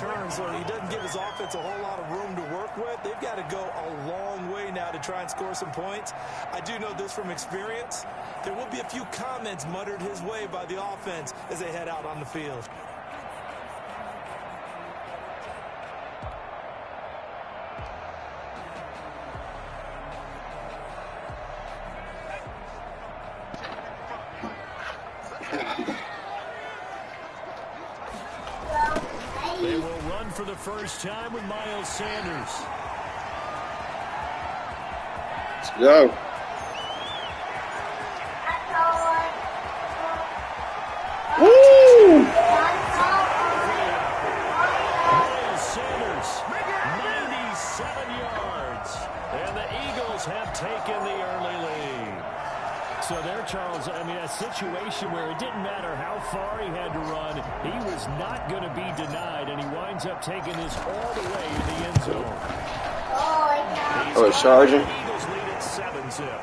return, so he doesn't give his offense a whole lot of room to work with. They've got to go a long way now to try and score some points. I do know this from experience. There will be a few comments muttered his way by the offense as they head out on the field. They will run for the first time with Miles Sanders. Let's go. Woo! Miles Sanders, 97 yards. And the Eagles have taken the early lead. So there, Charles, I mean, a situation where it didn't matter how far he had to run, he was not going to be denied, and he winds up taking this all the way in the end zone. Oh, it's charging. Eagles lead at 7-zip.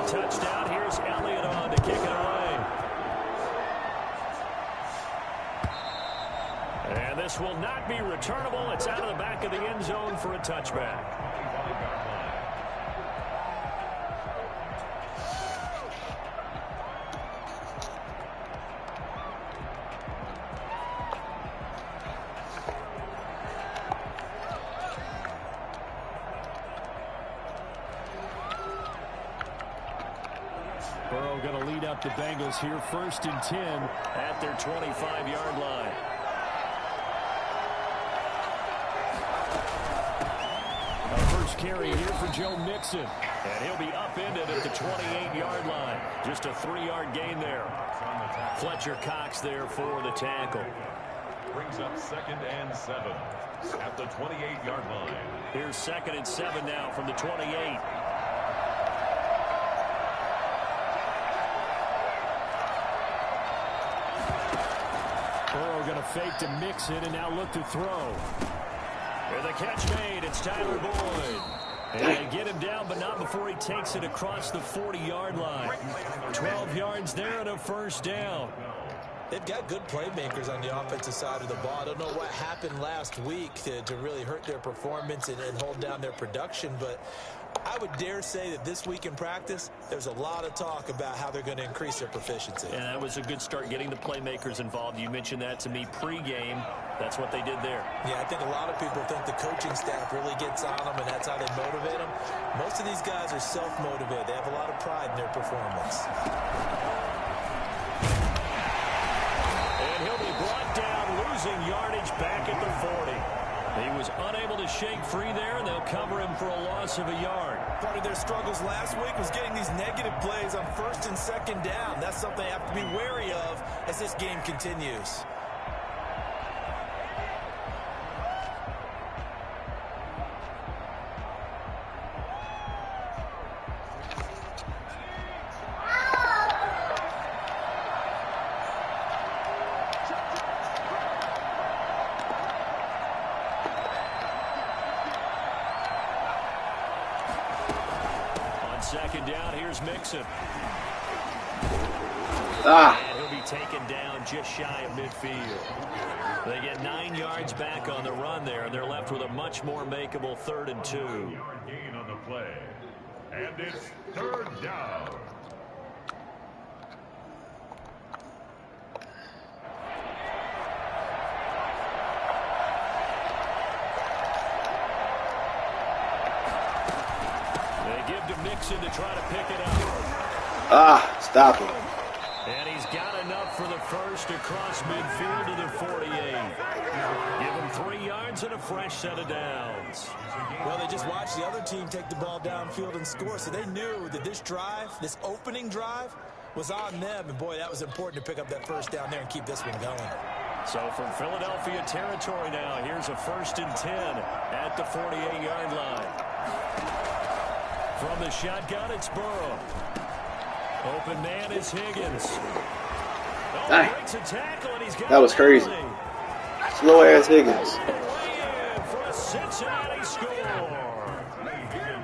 Touchdown. Here's Elliott on to kick it away. And this will not be returnable. It's out of the back of the end zone for a touchback. Burrow going to lead up the Bengals here, 1st and 10 at their 25-yard line. A first carry here for Joe Mixon, and he'll be upended at the 28-yard line. Just a 3-yard gain there. Fletcher Cox there for the tackle. Brings up 2nd and 7 at the 28-yard line. Here's 2nd and 7 now from the 28. Burrow going to fake to Mixon and now look to throw. And the catch made. It's Tyler Boyd. And they get him down, but not before he takes it across the 40-yard line. 12 yards there and a first down. They've got good playmakers on the offensive side of the ball. I don't know what happened last week to really hurt their performance and hold down their production, but I would dare say that this week in practice, there's a lot of talk about how they're going to increase their proficiency. And that was a good start, getting the playmakers involved. You mentioned that to me pregame. That's what they did there. Yeah, I think a lot of people think the coaching staff really gets on them, and that's how they motivate them. Most of these guys are self-motivated. They have a lot of pride in their performance. And he'll be brought down, losing yardage back at the 40. He was unable to shake free there, and they'll cover him for a loss of a yard. Part of their struggles last week was getting these negative plays on 1st and 2nd down. That's something they have to be wary of as this game continues. Second down, here's Mixon. Ah. And he'll be taken down just shy of midfield. They get 9 yards back on the run there, and they're left with a much more makeable 3rd and 2. Yard gain on the play. And it's 3rd down. Mixon to try to pick it up. Ah, stop him. And he's got enough for the first across midfield to the 48. Give him 3 yards and a fresh set of downs. Well, they just watched the other team take the ball downfield and score, so they knew that this drive, this opening drive, was on them. And, boy, that was important to pick up that first down there and keep this one going. So from Philadelphia territory now, here's a 1st and 10 at the 48-yard line. From the shotgun, it's Burrow. Open man is Higgins. Dang. That was crazy. Slow ass Higgins. For a Cincinnati score.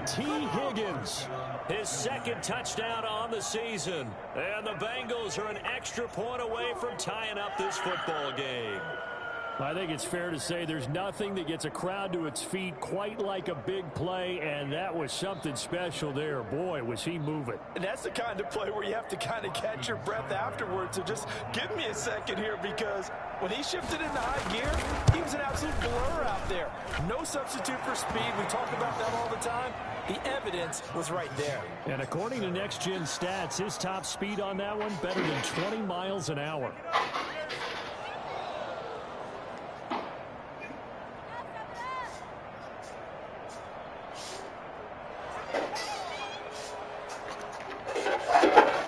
T. Higgins, his second touchdown on the season. And the Bengals are an extra point away from tying up this football game. I think it's fair to say there's nothing that gets a crowd to its feet quite like a big play, and that was something special there. Boy, was he moving. And that's the kind of play where you have to kind of catch your breath afterwards. So just give me a second here, because when he shifted into high gear, he was an absolute blur out there. No substitute for speed. We talk about that all the time. The evidence was right there. And according to Next Gen Stats, his top speed on that one, better than 20 miles an hour.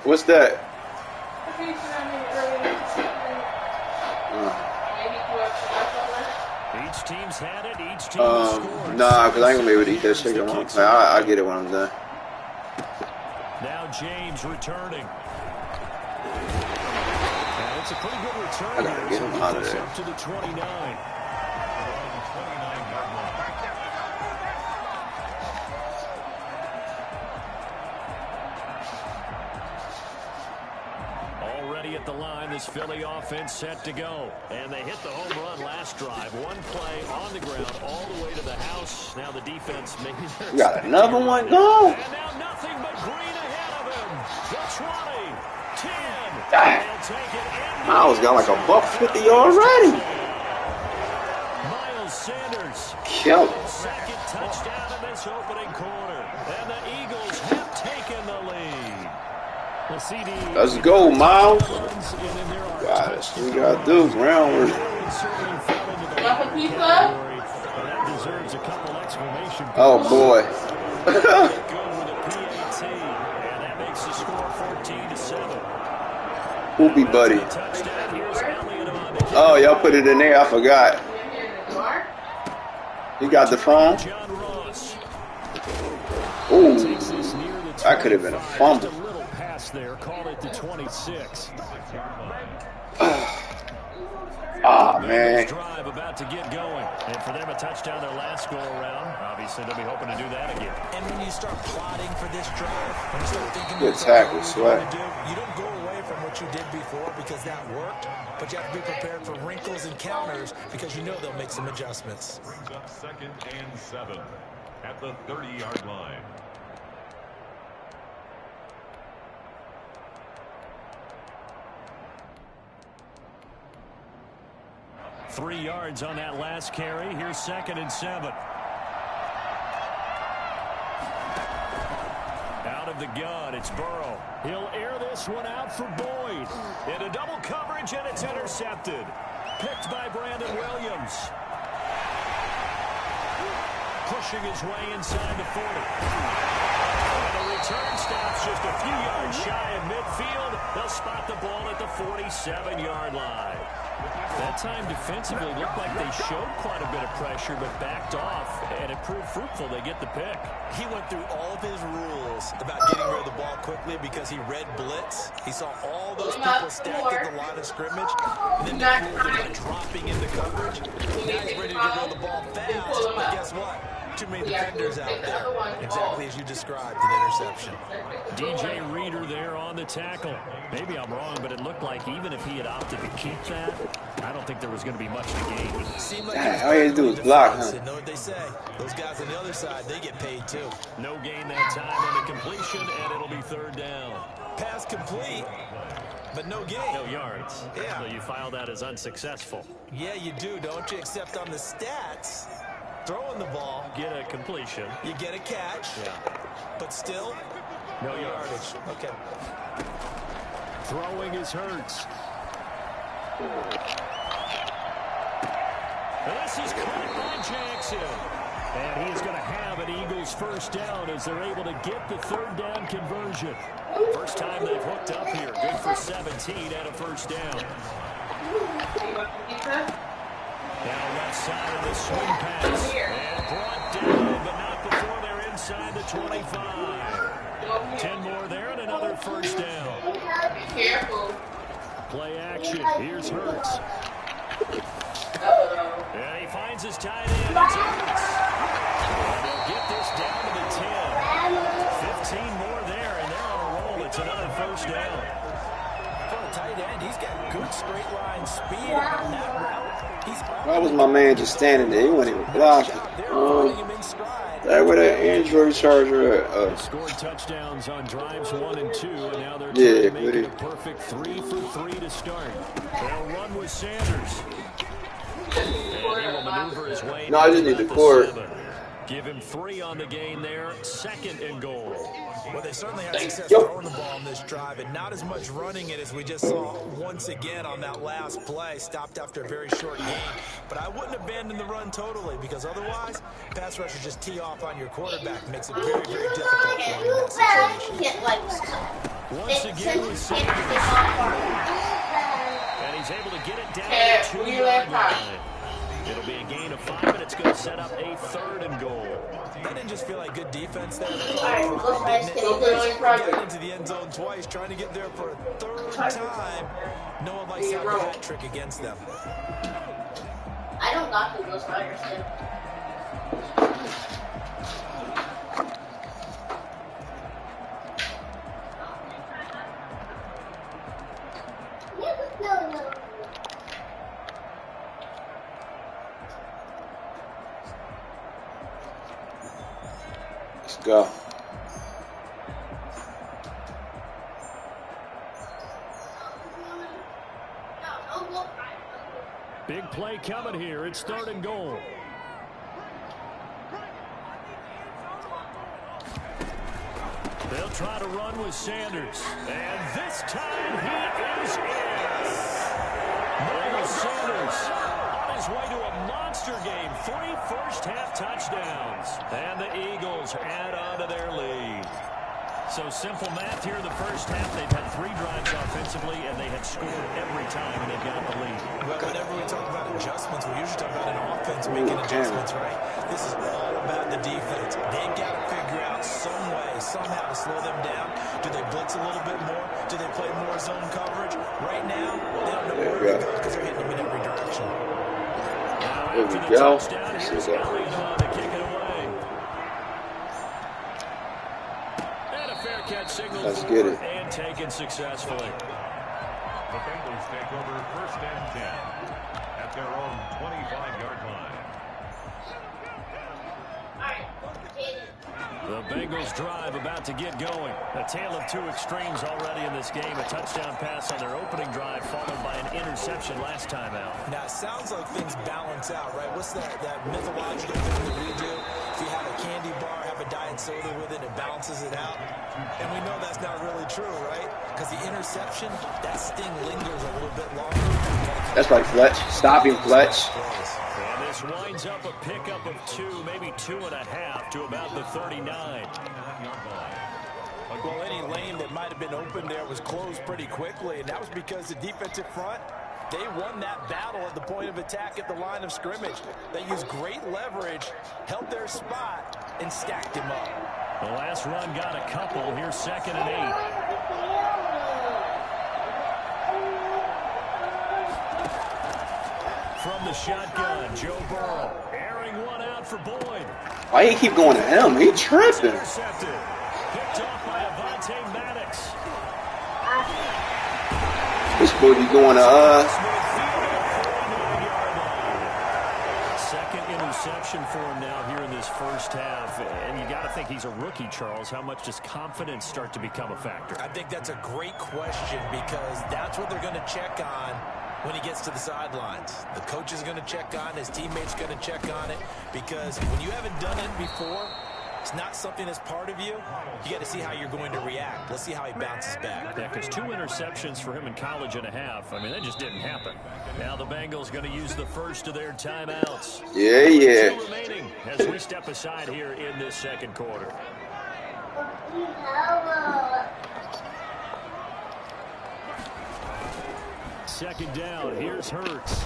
What's that? Each team's had it. Each team has scored. Nah, because I ain't gonna be able to eat that chicken. I get it when I'm done. Now James returning. And it's a pretty good return. I gotta get him out of there. Up to the 29. Already at the line, this Philly offense set to go. And they hit the home run last drive. One play on the ground all the way to the house. Now the defense maybe You got another one? Go! And now nothing but green ahead of him. The 20, 10. They'll take it. Miles got like a $150 already. Miles Sanders. Kill. Second touchdown in this opening quarter. And the Eagles have taken the lead. The CD. Let's go, Miles. God, that's what we gotta do. Round. Oh boy. Hoopy buddy. Oh, y'all put it in there. I forgot. You got the phone? Ooh, that could have been a fumble. There, call it the 26. Ah, man. Drive about to get going. And for them, a touchdown their last go around. Obviously, they'll be hoping to do that again. And when you start plotting for this drive, when you start thinking good tackle, Sweat. You don't go away from what you did before because that worked, but you have to be prepared for wrinkles and counters because you know they'll make some adjustments. Brings up 2nd and 7 at the 30-yard line. 3 yards on that last carry. Here's 2nd and 7. Out of the gun, it's Burrow. He'll air this one out for Boyd. Into double coverage, and it's intercepted. Picked by Brandon Williams. Pushing his way inside the 40. And the return stops just a few yards shy of midfield. They'll spot the ball at the 47-yard line. That time defensively looked like they showed quite a bit of pressure but backed off, and it proved fruitful. They get the pick. He went through all of his rules about getting rid of the ball quickly because he read blitz. He saw all those people stacked at the line of scrimmage, and then they pulled him dropping into coverage. Now he's ready to get rid of the ball fast, but guess what? Too many defenders out there. Exactly as you described, an interception. DJ Reader there on the tackle. Maybe I'm wrong, but it looked like even if he had opted to keep that, I don't think there was going to be much to gain. All you had to do was block, huh? You know what they say. Those guys on the other side, they get paid too. No gain that time on the completion, and it'll be 3rd down. Pass complete, but no gain. No yards. Yeah. So you file that as unsuccessful. Yeah, you do, don't you? Except on the stats, throwing the ball, Get a completion. you get a catch, Yeah. but still, No yardage. Okay. Throwing is Hurts. This is caught by Jackson. And he is going to have an Eagles 1st down as they're able to get the 3rd down conversion. First time they've hooked up here. Good for 17 and a 1st down. Now left side of the swing pass. And brought down, but not before they're inside the 25. 10 more there and another 1st down. Careful. Play action. action. Here's Hurts. And he finds his tight end. It's Hurts. And they'll get this down to the 10. 15 more there, and they're on a roll. It's another first down. For a tight end, he's got good straight line speed on that route. Why was my man just standing there? He wasn't even blocking. That where that Android charger at? Scored touchdowns on drives 1 and 2, and now they're trying to make it a perfect 3 for 3 to start. They'll run with Sanders. And he will maneuver his way. No, I just need the cord. Give him 3 on the gain there. 2nd and goal. Well, they certainly had success throwing the ball on this drive, and not as much running it as we just saw once again on that last play. Stopped after a very short gain. But I wouldn't abandon the run totally, because otherwise, pass rushers just tee off on your quarterback. Makes it very, very difficult for him in that situation. Once again with Sanders. And he's able to get it down to the 2-yard line. It'll be a gain of 5, and it's going to set up a 3rd and goal. That didn't just feel like good defense there. Getting into the end zone twice, trying to get there for a 3rd time. No one likes to have a hat trick against them. I don't got to those players too. Let's go. Big play coming here. It's 3rd and goal. They'll try to run with Sanders. And this time he is in. Miles Sanders on his way to a monster game. 3 first-half touchdowns. And the Eagles add on to their lead. So simple math here in the first half. They've had 3 drives offensively, and they had scored every time, and they've got the lead. Well, whenever we talk about adjustments, we usually talk about an offense making adjustments, right? This is all about the defense. They've got to figure out some way, somehow to slow them down. Do they blitz a little bit more? Do they play more zone coverage? Right now, they don't know where to go because they're hitting them in every direction. There we go. Here's Elliott on to kick it away. Catch signal. Let's get it. And taken successfully. The Bengals take over 1st and 10 at their own 25-yard line. The Bengals drive about to get going. A tale of 2 extremes already in this game. A touchdown pass on their opening drive followed by an interception last time out. Now, it sounds like things balance out, right? What's that mythological thing that we do? If you have a candy bar, have a diet soda with it, it balances it out. And we know that's not really true, right? Because the interception, that sting lingers a little bit longer. That's right, Fletch. Stop him, Fletch. And this winds up a pickup of 2, maybe 2.5 to about the 39. Well, any lane that might have been open there was closed pretty quickly, and that was because the defensive front, they won that battle at the point of attack at the line of scrimmage. They used great leverage, held their spot, and stacked him up. The last run got a couple. Here's 2nd and 8. From the shotgun, Joe Burrow airing one out for Boyd. Why he keep going to him? He tripping. Intercepted. Picked off by Avonte Maddox. This boy be going to Second interception for him now here in this first half. And you got to think he's a rookie, Charles. How much does confidence start to become a factor? I think that's a great question because that's what they're going to check on when he gets to the sidelines. The coach is going to check on, his teammates going to check on it, because when you haven't done it before, it's not something that's part of you. You got to see how you're going to react. Let's see how he bounces back. Yeah, because 2 interceptions for him in college and a half. I mean, that just didn't happen. Now the Bengals going to use the first of their timeouts. Yeah, yeah. 2 remaining as we step aside here in this second quarter. Second down, here's Hurts.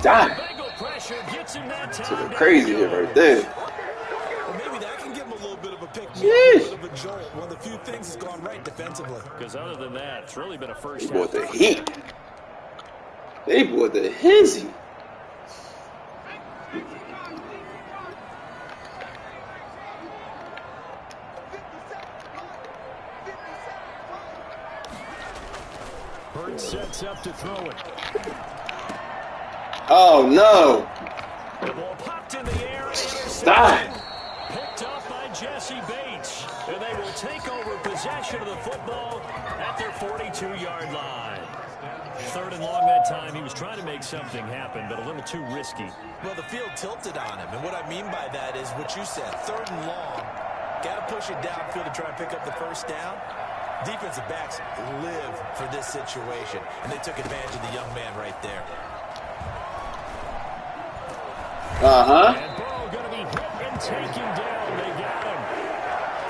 Die. Bengal pressure gets him that time. It's crazy here right there. Well, maybe that can give him a little bit of a pick, a little bit of a jolt. One of the few things that's gone right defensively. Because other than that, it's really been a first He brought half. the heat. They bought the hizzy. Bird sets up to throw it. Oh no! The ball popped in the air. Stop! Picked up by Jesse Bates. And they will take over possession of the football at their 42-yard line. 3rd and long that time. He was trying to make something happen, but a little too risky. Well, the field tilted on him. And what I mean by that is what you said. 3rd and long. Got to push it downfield to try and pick up the first down. Defensive backs live for this situation. And they took advantage of the young man right there. And Burrow going to be hit and taken down. They got him.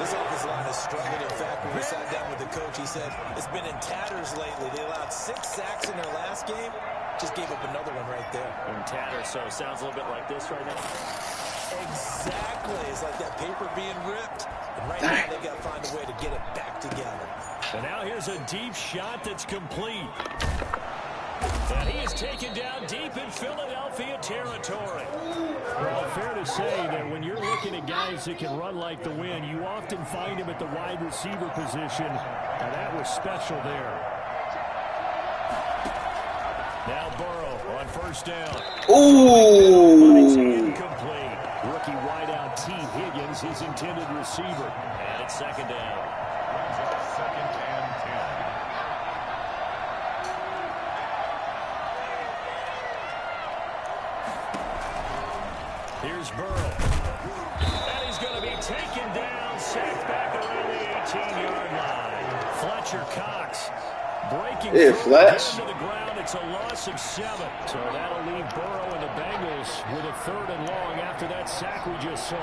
This offensive line has struggled. In fact, when we sat down with the coach, he said it's been in tatters lately. They allowed 6 sacks in their last game. Just gave up another one right there. In tatters, so it sounds a little bit like this right now. Exactly. It's like that paper being ripped. And right now, they got to find a way to get it back together. And now here's a deep shot that's complete. And he is taken down deep in Philadelphia territory. Well, fair to say that when you're looking at guys that can run like the wind, you often find him at the wide receiver position, and that was special there. Now Burrow on first down. Ooh! But it's incomplete. Rookie wideout T. Higgins, his intended receiver. And it's 2nd down. Brings up 2nd and 10. Here's Burrow. And he's going to be taken down, sacked back around the 18-yard line. Fletcher Cox breaking through to the ground. It's a loss of 7. So that'll leave Burrow and the Bengals with a 3rd and long after that sack we just saw.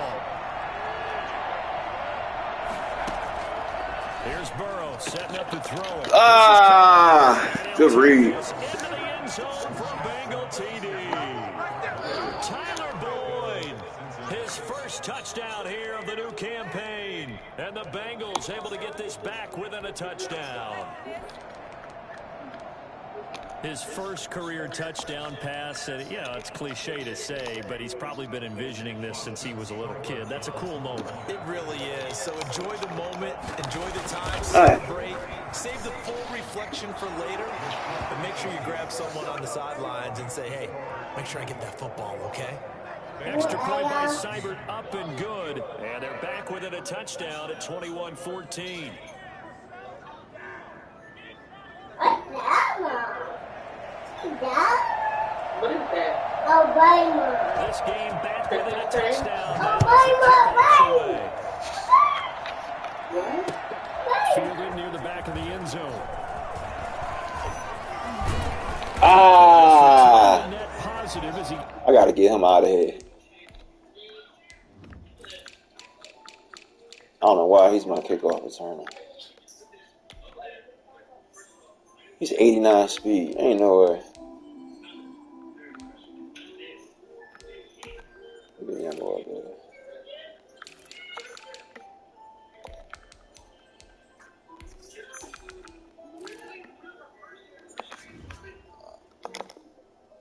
Here's Burrow setting up to throw it. Good read. Into the end zone for a Bengal TD. Tyler Boyd, his first touchdown here of the new campaign. And the Bengals able to get this back within a touchdown. His first career touchdown pass, and you know, it's cliche to say, but he's probably been envisioning this since he was a little kid. That's a cool moment. It really is. So enjoy the moment, enjoy the time, celebrate, save the full reflection for later, but make sure you grab someone on the sidelines and say, hey, make sure I get that football, okay? Extra point by Seibert, up and good, and they're back within a touchdown at 21-14. What is that? Alabama. This game back within a touchdown. Fielded near the back of the end zone. Net positive as he... I got to get him out of here. I don't know why he's my kickoff returner. He's 89 speed. Ain't no way.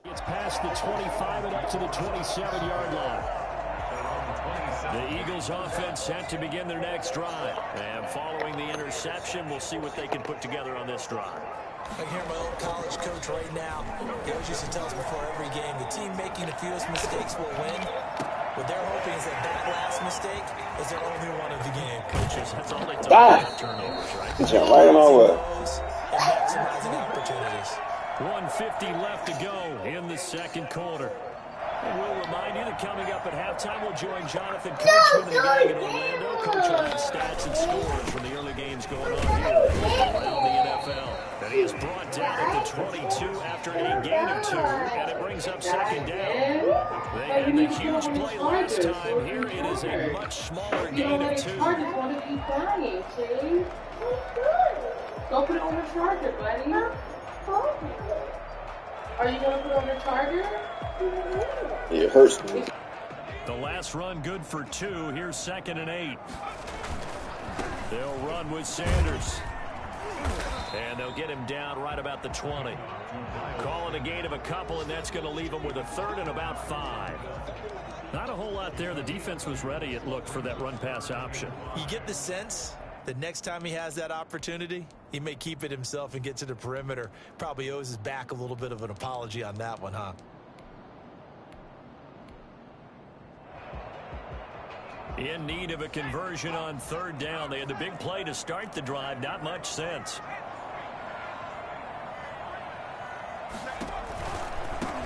It's past the 25 and up to the 27-yard line. The Eagles offense set to begin their next drive. And following the interception, we'll see what they can put together on this drive. I hear my old college coach right now. He always used to tell us before every game, the team making the fewest mistakes will win. What they're hoping is that last mistake is their only one of the game. Coaches, that's all they talk about, turnovers, right? Jump right in my way. And maximizing opportunities. 1:50 left to go in the second quarter. And we'll remind you that coming up at halftime, we'll join Jonathan Coachman and the gang in Orlando. Coach will have stats and scores from the early games going on here around the NFL. And he is brought down at the 22 after a gain of 2, and it brings up 2nd down. They had the huge play last time. Here it is a much smaller gain of 2. Go put it on the charger, buddy. Are you going to put it on the charger? It hurts me. The last run good for 2. Here's 2nd and 8. They'll run with Sanders. And they'll get him down right about the 20. Calling on the gain of a couple, and that's going to leave them with a third and about 5. Not a whole lot there. The defense was ready, it looked, for that run-pass option. You get the sense that next time he has that opportunity, he may keep it himself and get to the perimeter. Probably owes his back a little bit of an apology on that one, huh? In need of a conversion on third down. They had the big play to start the drive. Not much sense.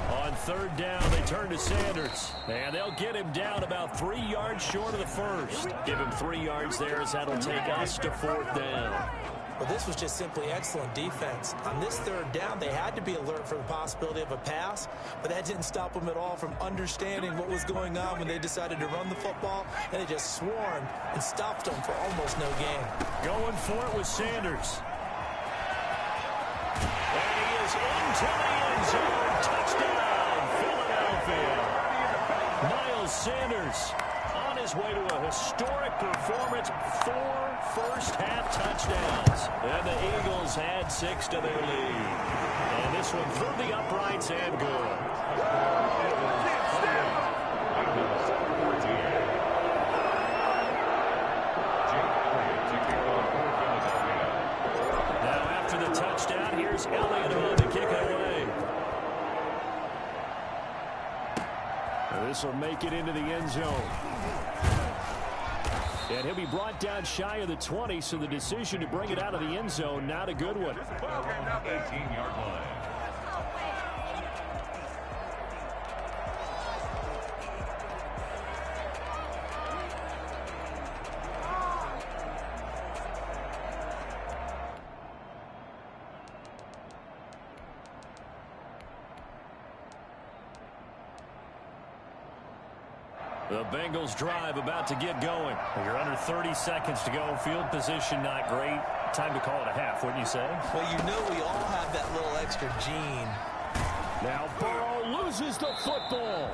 On third down, they turn to Sanders. And they'll get him down about 3 yards short of the first. Give him 3 yards there as that'll take us to fourth down. Well, this was just simply excellent defense. On this third down, they had to be alert for the possibility of a pass, but that didn't stop them at all from understanding what was going on when they decided to run the football, and they just swarmed and stopped them for almost no gain. Going for it with Sanders. And he is into the end zone. Touchdown, Philadelphia. Miles Sanders on his way to a historic performance. 4 first-half touchdowns. And the Eagles had 6 to their lead. And this one through the uprights and good. Now after the touchdown, here's Elliott on to kick it away. And this will make it into the end zone. And he'll be brought down shy of the 20, so the decision to bring it out of the end zone, not a good one. 18-yard line. The Bengals drive about to get going. Well, you're under 30 seconds to go. Field position not great. Time to call it a half, wouldn't you say? Well, you know we all have that little extra gene. Now Burrow loses the football.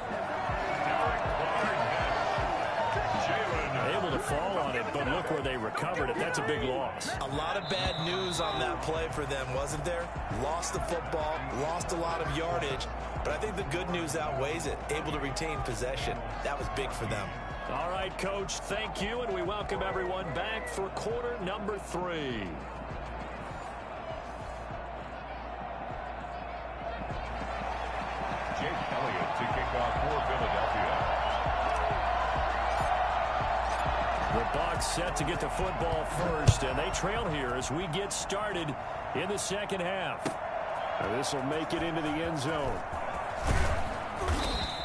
Able to fall on it, but look where they recovered it. That's a big loss. A lot of bad news on that play for them, wasn't there? Lost the football, lost a lot of yardage, but I think the good news outweighs it. Able to retain possession. That was big for them. All right, Coach, thank you, and we welcome everyone back for quarter number 3. Jake Elliott to kick off for Philadelphia. The Bucs set to get the football first, and they trail here as we get started in the second half. This will make it into the end zone.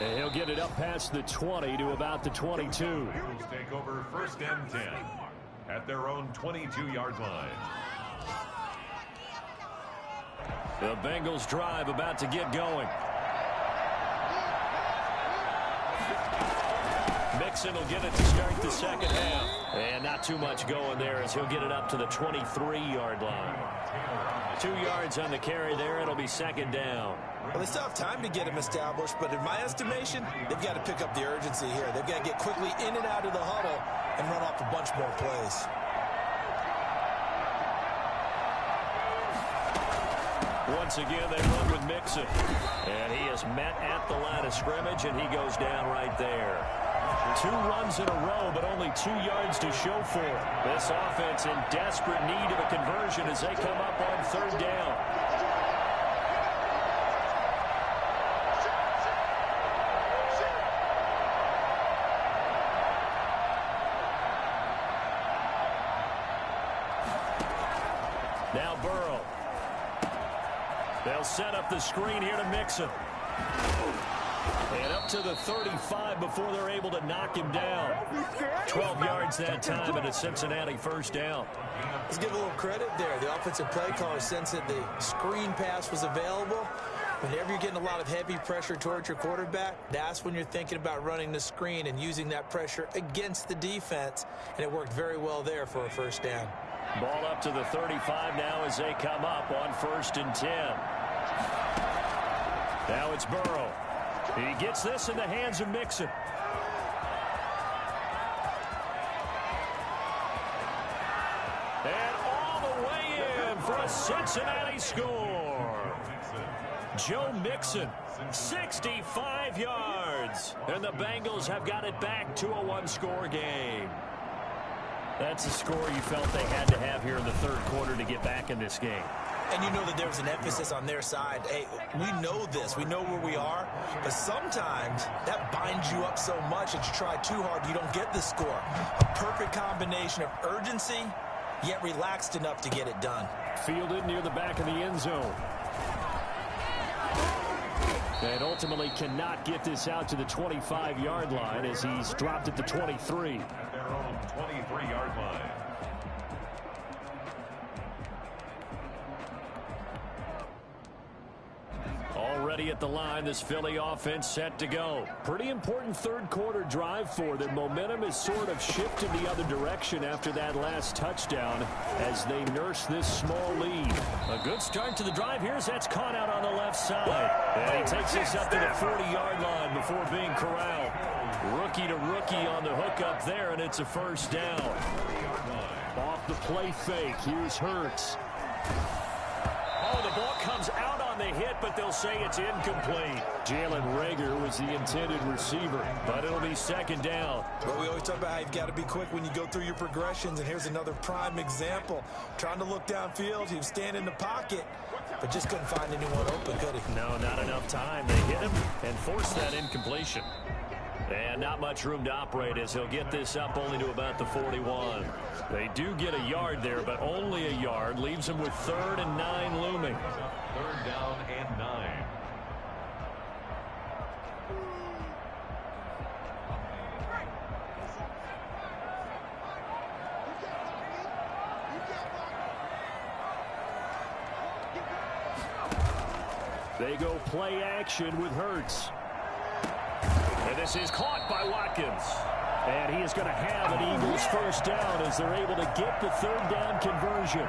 And he'll get it up past the 20 to about the 22. Eagles take over first and 10 at their own 22-yard line. The Bengals drive about to get going. Mixon will get it to start the second half. And not too much going there as he'll get it up to the 23-yard line. 2 yards on the carry there. It'll be second down. Well, they still have time to get him established, but in my estimation, they've got to pick up the urgency here. They've got to get quickly in and out of the huddle and run off a bunch more plays. Once again, they run with Mixon. And he is met at the line of scrimmage, and he goes down right there. 2 runs in a row, but only 2 yards to show for it. This offense in desperate need of a conversion as they come up on third down. Now Burrow. They'll set up the screen here to Mixon. And up to the 35 before they're able to knock him down. 12 yards that time and a Cincinnati first down. Let's give a little credit there. The offensive play caller sensed that the screen pass was available. Whenever you're getting a lot of heavy pressure towards your quarterback, that's when you're thinking about running the screen and using that pressure against the defense. And it worked very well there for a first down. Ball up to the 35 now as they come up on first and 10. Now it's Burrow. He gets this in the hands of Mixon. And all the way in for a Cincinnati score. Joe Mixon, 65 yards. And the Bengals have got it back to a one-score game. That's a score you felt they had to have here in the third quarter to get back in this game. And you know that there was an emphasis on their side. Hey, we know this. We know where we are. But sometimes that binds you up so much that you try too hard, you don't get the score. A perfect combination of urgency, yet relaxed enough to get it done. Fielded near the back of the end zone. And ultimately cannot get this out to the 25-yard line as he's dropped at the 23. At their own 23-yard line. Already at the line, this Philly offense set to go. Pretty important third quarter drive for them. Momentum has sort of shifted the other direction after that last touchdown as they nurse this small lead. A good start to the drive here as that's caught out on the left side. And he takes this up to the 40-yard line before being corralled. Rookie to rookie on the hookup there, and it's a first down. Off the play fake, here's Hurts. Oh, the ball comes out on the hit, but they'll say it's incomplete. Jalen Reagor was the intended receiver, but it'll be second down. Well, we always talk about how you've got to be quick when you go through your progressions, and here's another prime example. Trying to look downfield, he was standing in the pocket, but just couldn't find anyone open, could he? No, not enough time. They hit him and forced that incompletion. And not much room to operate as he'll get this up only to about the 41. They do get a yard there, but only a yard. Leaves them with 3rd and 9 looming. 3rd down and 9. They go play action with Hurts. And this is caught by Watkins. And he is going to have an Eagles first down as they're able to get the 3rd down conversion.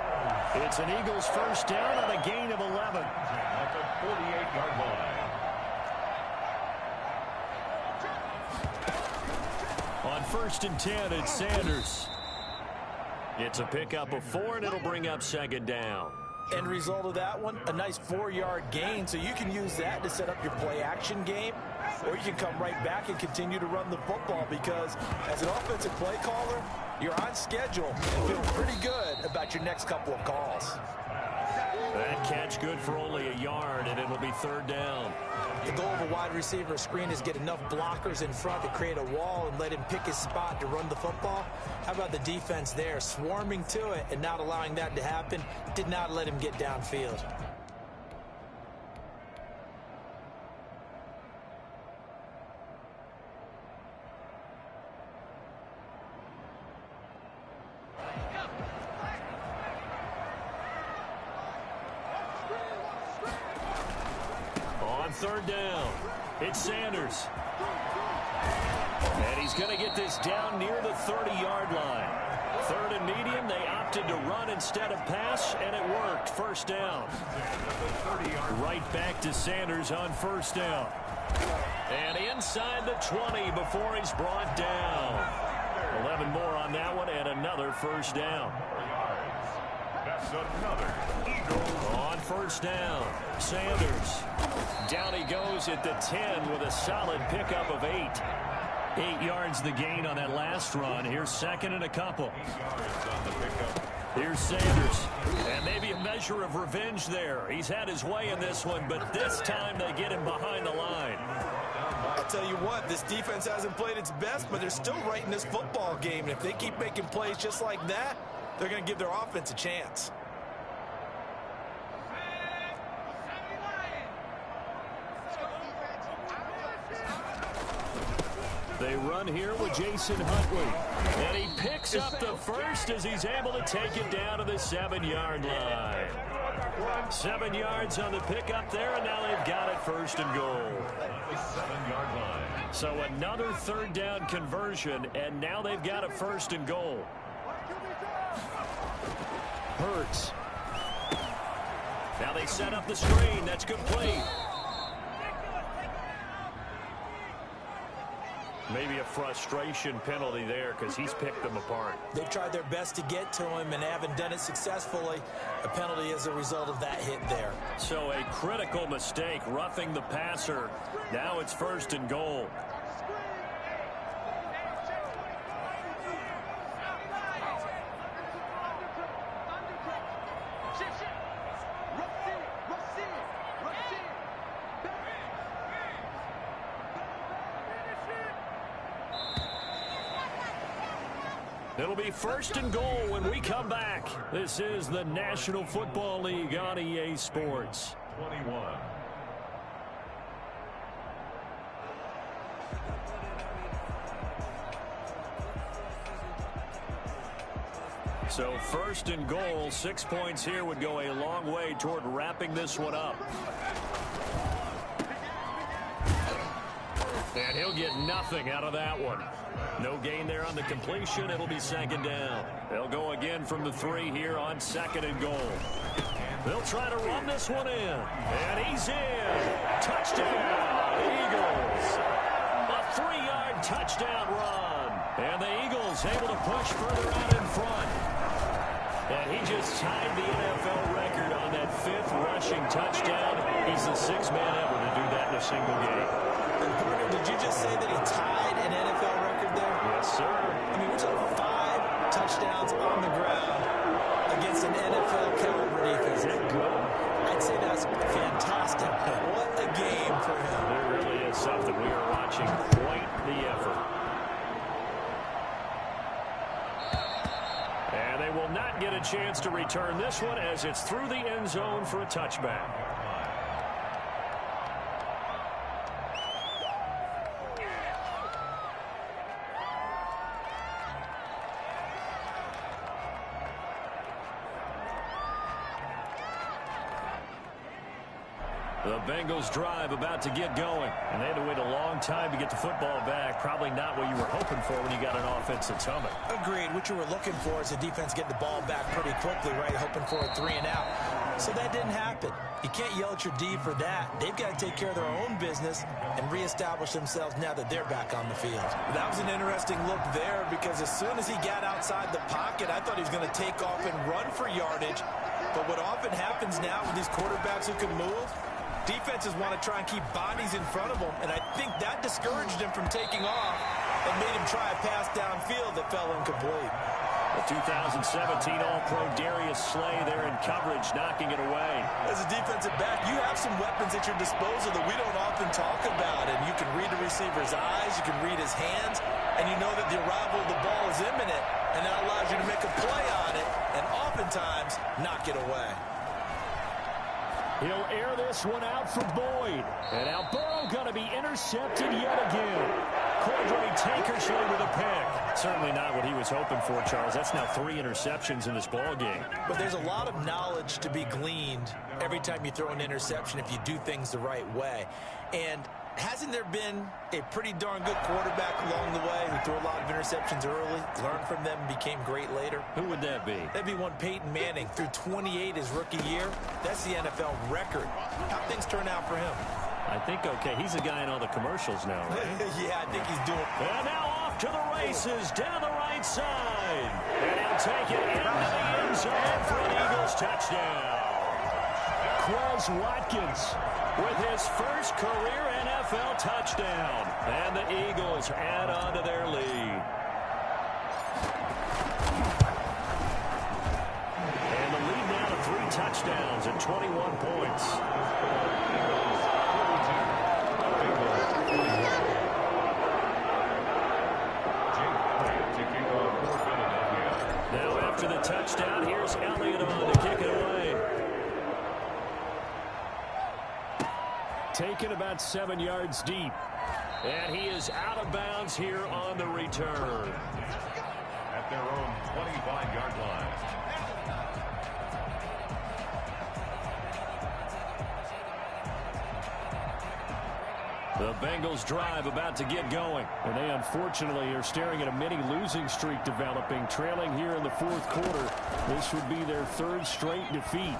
It's an Eagles first down on a gain of 11. At the 48-yard line. On 1st and 10, it's Sanders. It's a pickup of 4, and it'll bring up 2nd down. End result of that one, a nice 4-yard gain, so you can use that to set up your play-action game, or you can come right back and continue to run the football because as an offensive play caller, you're on schedule and feel pretty good about your next couple of calls. That catch good for only a yard, and it'll be 3rd down. The goal of a wide receiver screen is get enough blockers in front to create a wall and let him pick his spot to run the football. How about the defense there, swarming to it and not allowing that to happen? Did not let him get downfield. On 3rd down, it's Sanders. And he's going to get this down near the 30-yard line. 3rd and medium, they opted to run instead of pass, and it worked. First down. Right back to Sanders on 1st down. And inside the 20 before he's brought down. 11 more on that one, and another first down. That's another Eagle. On 1st down, Sanders. Down he goes at the 10 with a solid pickup of 8. 8 yards the gain on that last run. Here's 2nd and a couple. Here's Sanders. And maybe a measure of revenge there. He's had his way in this one, but this time they get him behind the line. I'll tell you what, this defense hasn't played its best, but they're still right in this football game. And if they keep making plays just like that, they're going to give their offense a chance. They run here with Jason Huntley. And he picks up the first as he's able to take it down to the 7-yard line. 7 yards on the pickup there, and now they've got it 1st and goal. The 7-yard line. So another 3rd down conversion, and now they've got a 1st and goal. Hurts. Now they set up the screen. That's complete. Maybe a frustration penalty there because he's picked them apart. They've tried their best to get to him and haven't done it successfully. A penalty as a result of that hit there. So a critical mistake, roughing the passer. Now it's 1st and goal. It'll be 1st and goal when we come back. This is the National Football League on EA Sports. 21. So 1st and goal, 6 points here would go a long way toward wrapping this one up. And he'll get nothing out of that one. No gain there on the completion. It'll be 2nd down. They'll go again from the 3 here on 2nd and goal. They'll try to run this one in. And he's in. Touchdown, Eagles. A 3-yard touchdown run. And the Eagles able to push further out in front. And he just tied the NFL record on that 5th rushing touchdown. He's the 6th man ever to do that in a single game. Gordon, did you just say that he tied an NFL record there? Yes, sir. I mean, we're talking 5 touchdowns on the ground against an NFL caliber defense. Is that good? I'd say that's fantastic. What a game for him. There really is something. We are watching quite the effort. And they will not get a chance to return this one as it's through the end zone for a touchback. The Bengals drive about to get going. And they had to wait a long time to get the football back. Probably not what you were hoping for when you got an offense that's humming. Agreed. What you were looking for is the defense getting the ball back pretty quickly, right? Hoping for a 3 and out. So that didn't happen. You can't yell at your D for that. They've got to take care of their own business and reestablish themselves now that they're back on the field. That was an interesting look there because as soon as he got outside the pocket, I thought he was going to take off and run for yardage. But what often happens now with these quarterbacks who can move, defenses want to try and keep bodies in front of them, and I think that discouraged him from taking off and made him try a pass downfield that fell incomplete. The 2017 All-Pro Darius Slay there in coverage, knocking it away. As a defensive back, you have some weapons at your disposal that we don't often talk about, and you can read the receiver's eyes, you can read his hands, and you know that the arrival of the ball is imminent, and that allows you to make a play on it, and oftentimes knock it away. He'll air this one out for Boyd. And now Burrow going to be intercepted yet again. Cordray Tankersley with a pick. Certainly not what he was hoping for, Charles. That's now 3 interceptions in this ball game. But there's a lot of knowledge to be gleaned every time you throw an interception if you do things the right way. And hasn't there been a pretty darn good quarterback along the way who threw a lot of interceptions early, learned from them, became great later? Who would that be? That'd be one Peyton Manning. Threw 28 his rookie year. That's the NFL record. How'd things turn out for him? I think, okay, he's a guy in all the commercials now, right? Yeah, I think he's doing. And now off to the races down the right side. And he'll take it into the end zone for an Eagles touchdown. Quez Watkins with his first career NFL touchdown. And the Eagles add on to their lead. And the lead now to 3 touchdowns and 21 points. Now after the touchdown, here's Elliott on to kick it away. Taken about 7 yards deep. And he is out of bounds here on the return. At their own 25-yard line. The Bengals drive about to get going. And they unfortunately are staring at a mini losing streak developing, trailing here in the 4th quarter. This would be their 3rd straight defeat.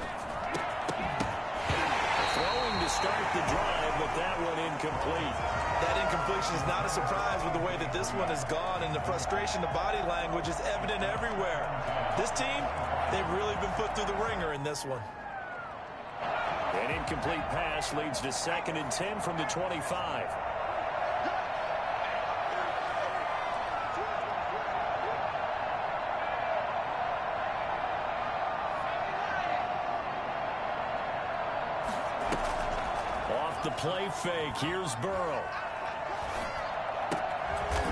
Throwing to start the drive, but that one incomplete. That incompletion is not a surprise with the way that this one has gone, and the frustration, the body language is evident everywhere. This team, they've really been put through the ringer in this one. An incomplete pass leads to 2nd and 10 from the 25. Off the play fake, here's Burrow.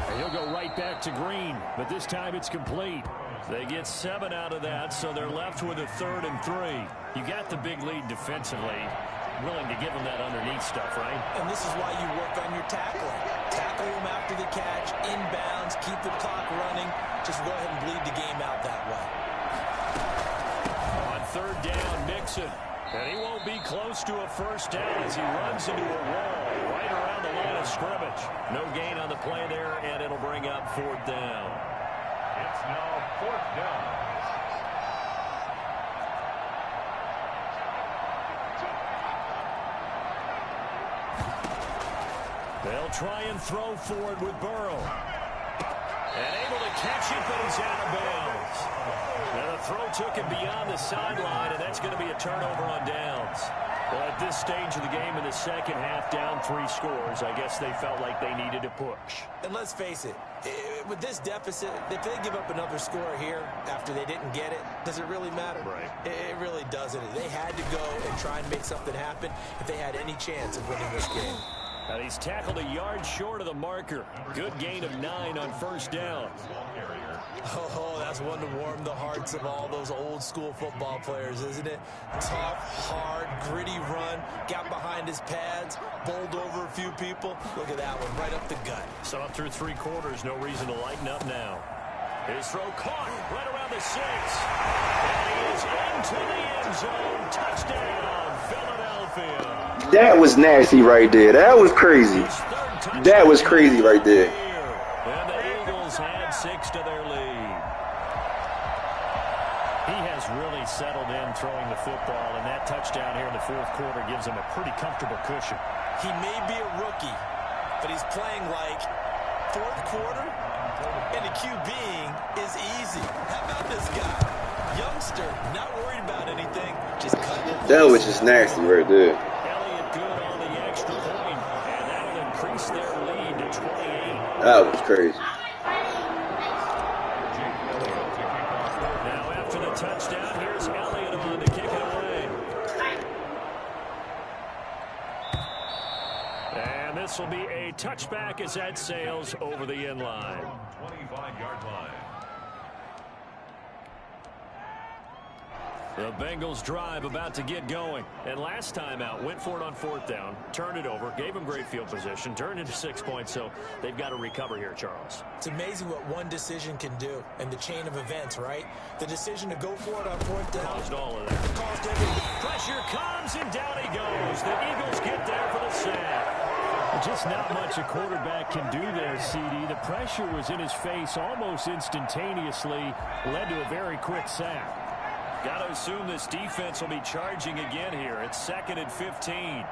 And he'll go right back to Green, but this time it's complete. They get 7 out of that, so they're left with a 3rd and 3. You got the big lead defensively. Willing to give them that underneath stuff, right? And this is why you work on your tackling. Tackle them after the catch, inbounds, keep the clock running. Just go ahead and bleed the game out that way. On 3rd down, Mixon. And he won't be close to a 1st down as he runs into a wall right around the line of scrimmage. No gain on the play there, and it'll bring up 4th down. It's now 4th down. They'll try and throw forward with Burrow. And able to catch it, but he's out of bounds. Now the throw took him beyond the sideline, and that's going to be a turnover on downs. Well, at this stage of the game in the second half, down 3 scores, I guess they felt like they needed to push. And let's face it, with this deficit, if they give up another score here after they didn't get it, does it really matter? Right. It really doesn't. They had to go and try and make something happen if they had any chance of winning this game. And he's tackled a yard short of the marker. Good gain of 9 on 1st down. Oh, that's one to warm the hearts of all those old school football players, isn't it? Tough, hard, gritty run, got behind his pads, bowled over a few people. Look at that one, right up the gut. So up through 3 quarters, no reason to lighten up now. His throw caught right around the 6. And he is into the end zone. Touchdown, Philadelphia. That was nasty right there. That was crazy. That was crazy right there. And the Eagles had 6 to their lead. He has really settled in throwing the football, and that touchdown here in the 4th quarter gives him a pretty comfortable cushion. He may be a rookie, but he's playing like 4th quarter, and the QBing is easy. How about this guy? Youngster, not worried about anything, just cutting it. That was just nasty right there. Good on the extra point, and that'll increase their lead to 28. That was crazy. Now after the touchdown, here's Elliott on to kick it away. And this will be a touchback as that sails over the end line. 25-yard line. The Bengals drive about to get going. And last time out, went for it on 4th down, turned it over, gave them great field position, turned into 6 points, so they've got to recover here, Charles. It's amazing what one decision can do in the chain of events, right? The decision to go for it on 4th down. Caused all of that. Caused everything. Pressure comes, and down he goes. The Eagles get there for the sack. Just not much a quarterback can do there, CD. The pressure was in his face almost instantaneously, led to a very quick sack. Got to assume this defense will be charging again here. It's 2nd and 15.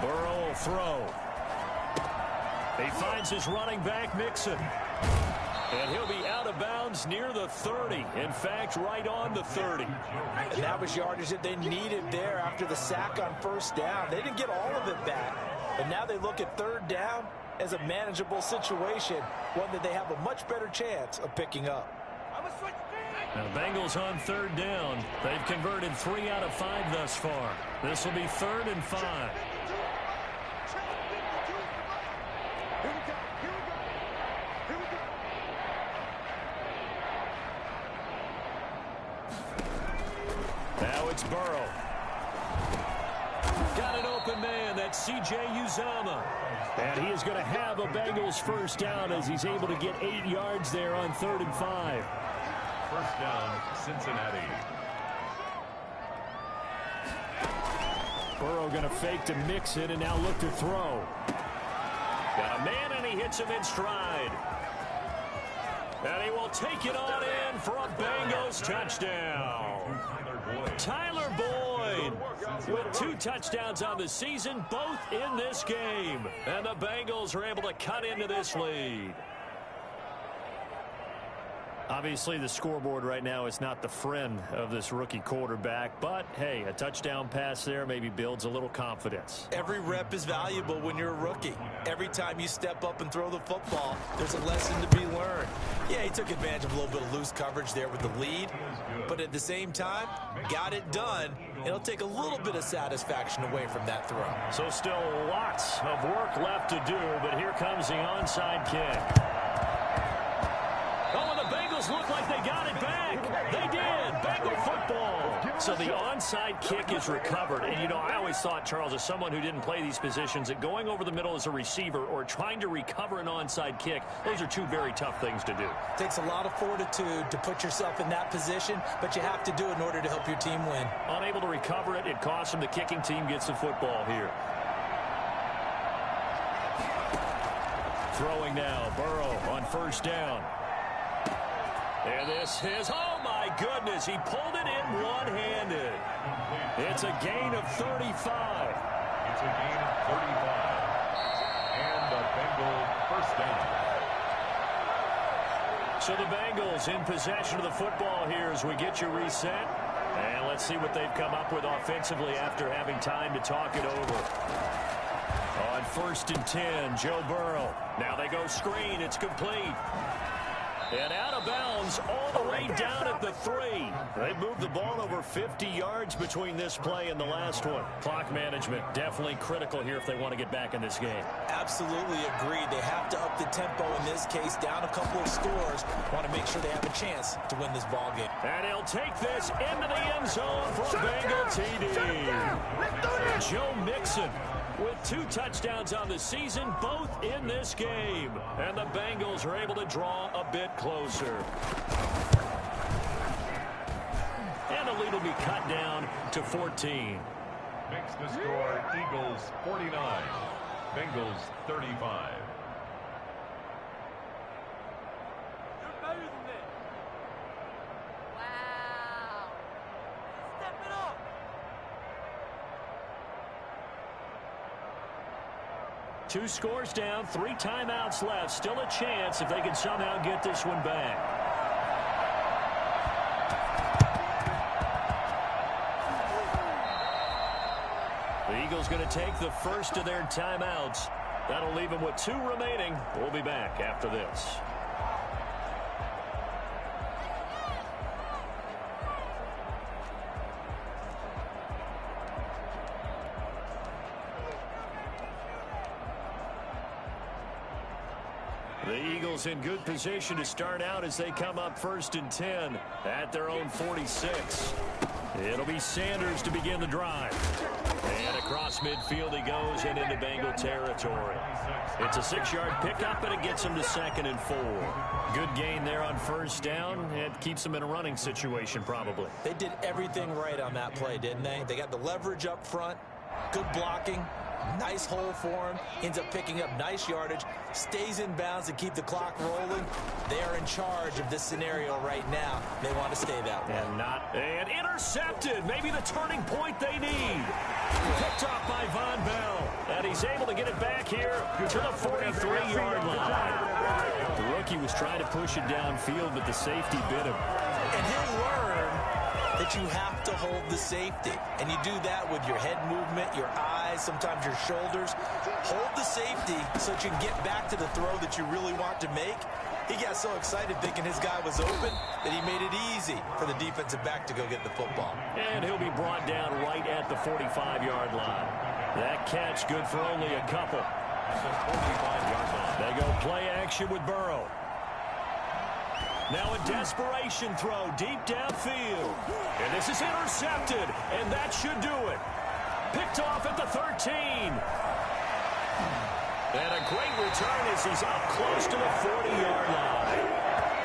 Burrow will throw. He finds his running back, Mixon. And he'll be out of bounds near the 30. In fact, right on the 30. And that was yardage that they needed there after the sack on 1st down. They didn't get all of it back. But now they look at 3rd down as a manageable situation, one that they have a much better chance of picking up. Now, the Bengals on 3rd down. They've converted 3 out of 5 thus far. This will be 3rd and 5. Now it's Burrow. Got an open man. That's C.J. Uzomah. And he is going to have a Bengals 1st down as he's able to get 8 yards there on 3rd and 5. 1st down, Cincinnati. Burrow going to fake to mix it and now look to throw. Got a man and he hits him in stride. And he will take it on in for a Bengals touchdown. Boyd. Tyler Boyd with 2 touchdowns on the season, both in this game. And the Bengals are able to cut into this lead. Obviously, the scoreboard right now is not the friend of this rookie quarterback. But, hey, a touchdown pass there maybe builds a little confidence. Every rep is valuable when you're a rookie. Every time you step up and throw the football, there's a lesson to be learned. Yeah, he took advantage of a little bit of loose coverage there with the lead. But at the same time, got it done. It'll take a little bit of satisfaction away from that throw. So still lots of work left to do, but here comes the onside kick. Oh, and the Bengals look like they got it back. They did. Bengal football. So the onside kick is recovered. And, you know, I always thought, Charles, as someone who didn't play these positions, that going over the middle as a receiver or trying to recover an onside kick, those are 2 very tough things to do. It takes a lot of fortitude to put yourself in that position, but you have to do it in order to help your team win. Unable to recover it, it costs them. The kicking team gets the football here. Throwing now, Burrow on first down. And this is, oh my goodness, he pulled it in one-handed. It's a gain of 35. It's a gain of 35. And the Bengal first down. So the Bengals in possession of the football here as we get you reset. And let's see what they've come up with offensively after having time to talk it over. On first and 10, Joe Burrow. Now they go screen. It's complete. And out of bounds all the way down at the 3. They moved the ball over 50 yards between this play and the last one. Clock management definitely critical here if they want to get back in this game. Absolutely agreed. They have to up the tempo in this case, down a couple of scores. Want to make sure they have a chance to win this ball game. And he'll take this into the end zone for a Bengal TD. Joe Mixon with 2 touchdowns on the season, both in this game. And the Bengals are able to draw a bit closer. And the lead will be cut down to 14. Makes the score Eagles 49, Bengals 35. Two scores down, 3 timeouts left. Still a chance if they can somehow get this one back. The Eagles going to take the first of their timeouts. That'll leave them with 2 remaining. We'll be back after this. The Eagles in good position to start out as they come up first and 10 at their own 46. It'll be Sanders to begin the drive. And across midfield he goes and into Bengal territory. It's a 6-yard pickup, and it gets him to 2nd and 4. Good gain there on first down. It keeps him in a running situation probably. They did everything right on that play, didn't they? They got the leverage up front, good blocking, nice hole for him, ends up picking up nice yardage, stays in bounds to keep the clock rolling. They are in charge of this scenario right now. They want to stay that way. And intercepted. Maybe the turning point they need. Picked off by Von Bell. And he's able to get it back here to the 43-yard line. The rookie was trying to push it downfield, but the safety bit him. And he'll learn that you have to hold the safety. And you do that with your head movement, your eyes, sometimes your shoulders. Hold the safety so that you can get back to the throw that you really want to make. He got so excited thinking his guy was open that he made it easy for the defensive back to go get the football. And he'll be brought down right at the 45-yard line. That catch good for only a couple. They go play action with Burrow. Now a desperation throw deep downfield. And this is intercepted, and that should do it. Picked off at the 13. And a great return as he's up close to the 40-yard line.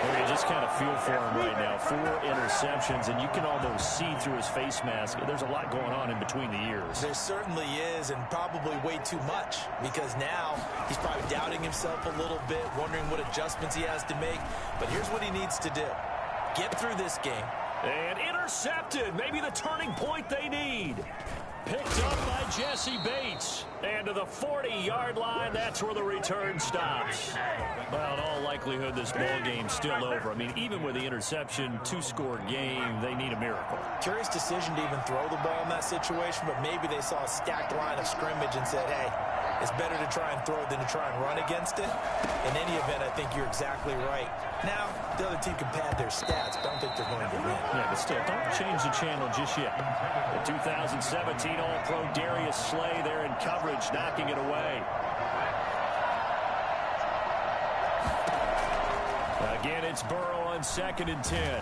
Well, you just kind of feel for him right now. 4 interceptions, and you can almost see through his face mask. There's a lot going on in between the ears. There certainly is, and probably way too much, because now he's probably doubting himself a little bit, wondering what adjustments he has to make. But here's what he needs to do. Get through this game, And intercepted. Maybe the turning point they need. Picked up by Jesse Bates. And to the 40-yard line, that's where the return stops. Well, in all likelihood, this ball game's still over. I mean, even with the interception, two-score game, they need a miracle. Curious decision to even throw the ball in that situation, but maybe they saw a stacked line of scrimmage and said, hey, it's better to try and throw than to try and run against it. In any event, I think you're exactly right. Now, the other team can pad their stats, but I don't think they're going to win. Yeah, but still, don't change the channel just yet. The 2017 All-Pro Darius Slay there in coverage, knocking it away. Again, it's Burrow on 2nd and 10.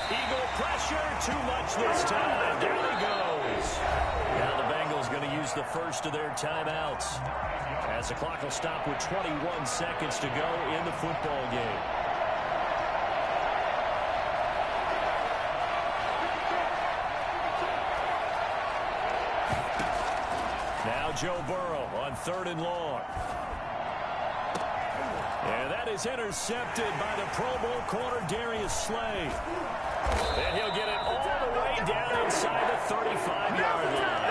Eagle pressure, too much this time. Down he goes. Now the Bengals going to use the first of their timeouts, as the clock will stop with 21 seconds to go in the football game. Now Joe Burrow on 3rd and long. And that is intercepted by the Pro Bowl corner Darius Slay. And he'll get it all the way down inside the 35-yard line.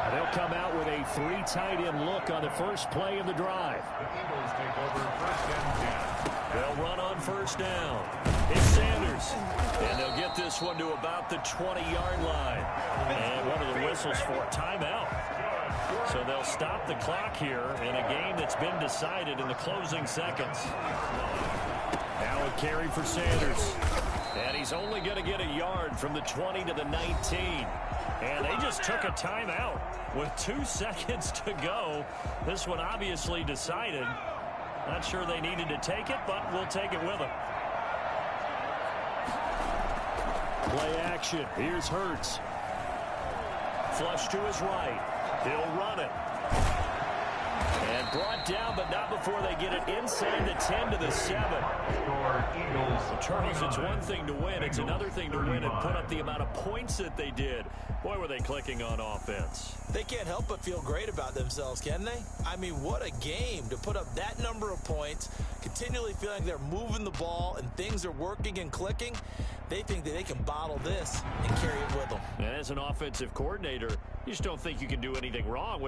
And they'll come out with a 3 tight end look on the first play of the drive. The Eagles take over 1st and 10. They'll run on 1st down. It's Sanders. And they'll get this one to about the 20-yard line. And one of the whistles for a timeout. So they'll stop the clock here in a game that's been decided in the closing seconds. Now a carry for Sanders. And he's only going to get a yard from the 20 to the 19. And they just took a timeout with 2 seconds to go. This one obviously decided. Not sure they needed to take it, but we'll take it with them. Play action. Here's Hurts. Flush to his right. He'll run it. And brought down, but not before they get it inside the 10 to the 7. Charles, it's one thing to win. It's another thing to win and put up the amount of points that they did. Boy, were they clicking on offense. They can't help but feel great about themselves, can they? I mean, what a game to put up that number of points, continually feeling they're moving the ball and things are working and clicking. They think that they can bottle this and carry it with them. And as an offensive coordinator, you just don't think you can do anything wrong. Whatever